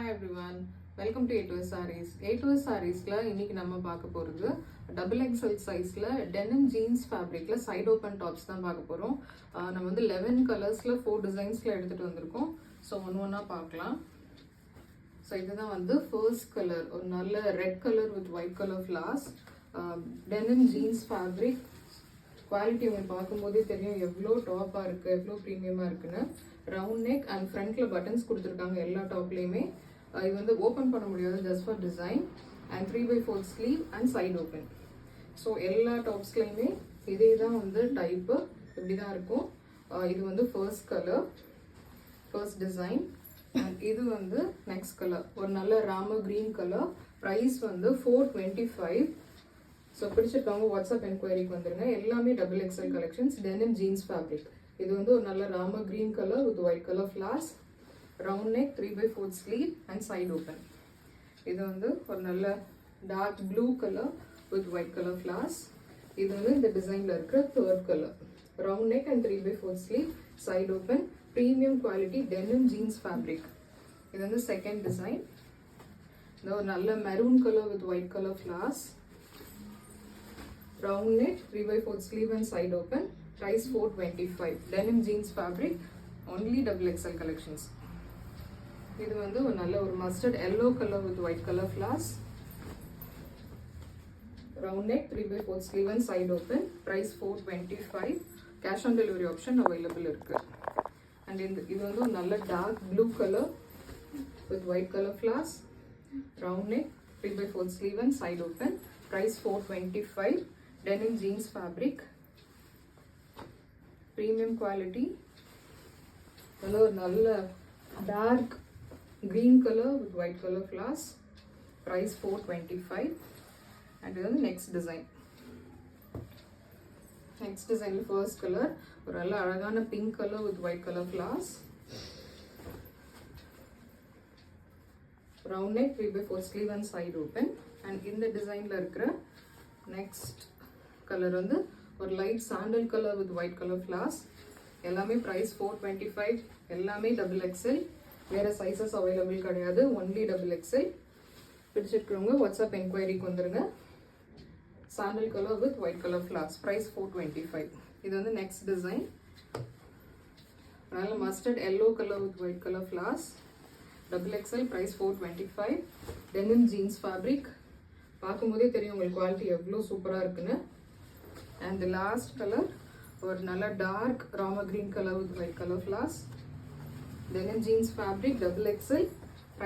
Hi everyone, welcome to A2S Sarees. A2S Sareesல இன்னைக்கு நம்ம பார்க்க போறது டபுள் எக்ஸ்எல் சைஸ்ல டெனிம் ஜீன்ஸ் ஃபேப்ரிக்ல சைடு ஓப்பன் டாப்ஸ் தான் பார்க்க போறோம். நம்ம வந்து 11 கலர்ஸ்ல 4 டிசைன்ஸ்ல எடுத்துட்டு வந்திருக்கோம். ஸோ ஒவ்வொன்றா பார்க்கலாம். ஸோ இதுதான் வந்து ஃபர்ஸ்ட் கலர், ஒரு நல்ல red colour with white colour flowers, denim jeans fabric. Quality உங்களுக்கு பார்க்கும்போதே தெரியும் எவ்வளோ டாப்பாக இருக்குது, எவ்வளோ ப்ரீமியமாக இருக்குன்னு. ரவுண்ட் நெக் அண்ட் ஃப்ரண்ட்டில் பட்டன்ஸ் கொடுத்துருக்காங்க எல்லா டாப்லேயுமே. இது வந்து ஓப்பன் பண்ண முடியாது, just for design. And 3/4 sleeve and side open. So எல்லா டாப்ஸ்லையுமே இதே தான் வந்து டைப்பு, இப்படி தான் இருக்கும். இது வந்து first colour, first design. And இது வந்து நெக்ஸ்ட் கலர், ஒரு நல்ல ராம கிரீன் கலர். ப்ரைஸ் வந்து 425. ஸோ பிடிச்சிருக்காங்க வாட்ஸ்அப் என்கொயரிக்கு வந்துருங்க. எல்லாமே double XL collections, denim jeans fabric. இது வந்து ஒரு நல்ல ராம green colour with white colour flowers, round neck, 3/4 sleeve and side open. இது வந்து ஒரு நல்ல dark blue colour with white colour flowers. இது வந்து இந்த டிசைனில் இருக்கிற third colour, round neck and 3/4 sleeve, side open, premium quality denim jeans fabric. இது வந்து செகண்ட் டிசைன். இது ஒரு நல்ல maroon colour with white colour flowers, round neck, 3/4 sleeve and side open. Price 425. Denim jeans fabric, only double XL collections. இது வந்து ஒரு நல்ல ஒரு mustard yellow color with white color flowers. Round neck, 3/4 sleeve and side open. Price 425. Cash on delivery option available இருக்கு. And இது வந்து ஒரு நல்ல dark blue color with white color flowers. Round neck, 3/4 sleeve and side open. Price 425. Denim jeans fabric, premium quality. ஒரு நல்ல dark green color with white color flowers. Price 425. And இது வந்து next design. Next design first color, ஒரு நல்ல அழகான pink color with white color flowers. Round neck, 3/4 sleeve and side open. And இந்த டிசைன்ல இருக்கிற next கலர் வந்து ஒரு light sandal colour with white colour flowers. எல்லாமே ப்ரைஸ் 425. எல்லாமே டபுள் எக்ஸ்எல், வேறு சைஸஸ் அவைலபிள் கிடையாது, ஒன்லி டபுள் எக்ஸ்எல். பிடிச்சிருக்கிறவங்க வாட்ஸ்அப் என்கொயரிக்கு வந்துருங்க. Sandal colour with white colour flowers, price 425. இது வந்து நெக்ஸ்ட் டிசைன், அதனால mustard yellow colour with white colour flowers, double XL, price 425. Denim jeans fabric. பார்க்கும்போதே தெரியும் உங்களுக்கு குவாலிட்டி எவ்வளோ சூப்பராக இருக்குன்னு. அண்ட் தி லாஸ்ட் கலர், ஒரு நல்ல டார்க் ராம green colour with white colour flowers. Denim jeans fabric, double XL,